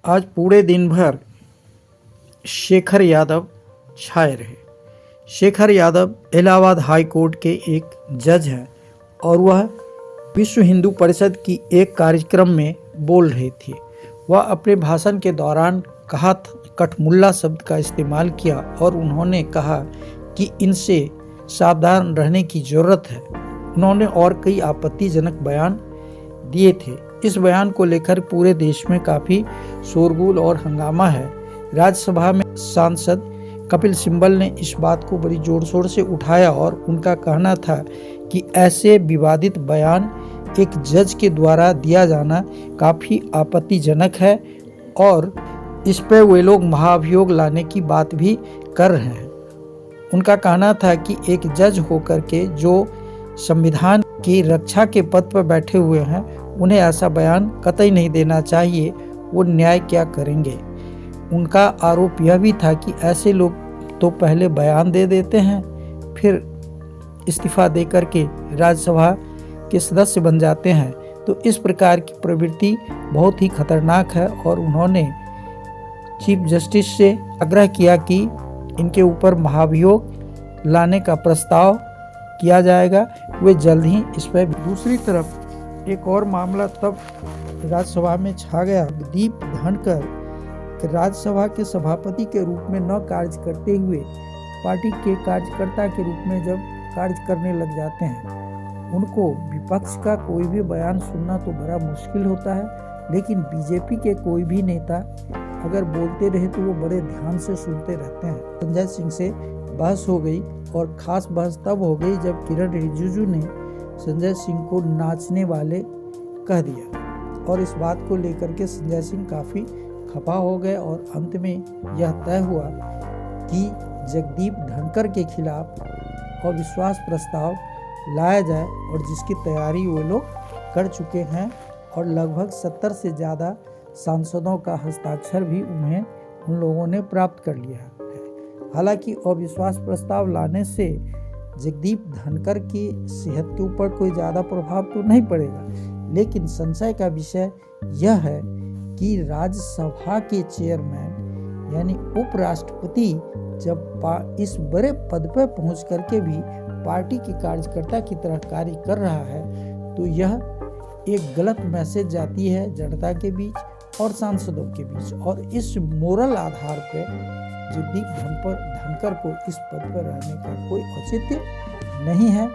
आज पूरे दिन भर शेखर यादव छाए रहे। शेखर यादव इलाहाबाद हाई कोर्ट के एक जज हैं और वह विश्व हिंदू परिषद की एक कार्यक्रम में बोल रहे थे। वह अपने भाषण के दौरान कठमुल्ला शब्द का इस्तेमाल किया और उन्होंने कहा कि इनसे सावधान रहने की ज़रूरत है। उन्होंने और कई आपत्तिजनक बयान दिए थे। इस बयान को लेकर पूरे देश में काफ़ी शोरगुल और हंगामा है। राज्यसभा में सांसद कपिल सिब्बल ने इस बात को बड़ी जोर शोर से उठाया और उनका कहना था कि ऐसे विवादित बयान एक जज के द्वारा दिया जाना काफ़ी आपत्तिजनक है और इस पर वे लोग महाभियोग लाने की बात भी कर रहे हैं। उनका कहना था कि एक जज होकर के जो संविधान की रक्षा के पद पर बैठे हुए हैं, उन्हें ऐसा बयान कतई नहीं देना चाहिए। वो न्याय क्या करेंगे। उनका आरोप यह भी था कि ऐसे लोग तो पहले बयान दे देते हैं, फिर इस्तीफा दे करके राज्यसभा के सदस्य बन जाते हैं। तो इस प्रकार की प्रवृत्ति बहुत ही खतरनाक है और उन्होंने चीफ जस्टिस से आग्रह किया कि इनके ऊपर महाभियोग लाने का प्रस्ताव किया जाएगा। वे जल्द ही इस पर। दूसरी तरफ एक और मामला तब राज्यसभा में छा गया। जगदीप धनकर राज्यसभा के सभापति के रूप में न कार्य करते हुए पार्टी के कार्यकर्ता के रूप में जब कार्य करने लग जाते हैं, उनको विपक्ष का कोई भी बयान सुनना तो बड़ा मुश्किल होता है। लेकिन बीजेपी के कोई भी नेता अगर बोलते रहे तो वो बड़े ध्यान से सुनते रहते हैं। संजय सिंह से बहस हो गई और ख़ास बहस तब हो गई जब किरण रिजिजू ने संजय सिंह को नाचने वाले कह दिया और इस बात को लेकर के संजय सिंह काफ़ी खफा हो गए और अंत में यह तय हुआ कि जगदीप धनकर के खिलाफ अविश्वास प्रस्ताव लाया जाए और जिसकी तैयारी वो लोग कर चुके हैं और लगभग 70 से ज़्यादा सांसदों का हस्ताक्षर भी उन लोगों ने प्राप्त कर लिया है। हालांकि अविश्वास प्रस्ताव लाने से जगदीप धनकर की सेहत के ऊपर कोई ज़्यादा प्रभाव तो नहीं पड़ेगा, लेकिन संशय का विषय यह है कि राज्यसभा के चेयरमैन यानी उपराष्ट्रपति जब इस बड़े पद पर पहुंच करके भी पार्टी के कार्यकर्ता की तरह कार्य कर रहा है, तो यह एक गलत मैसेज जाती है जनता के बीच और सांसदों के बीच। और इस मोरल आधार पर जगदीप धनकर को इस पद पर रहने का कोई औचित्य नहीं है।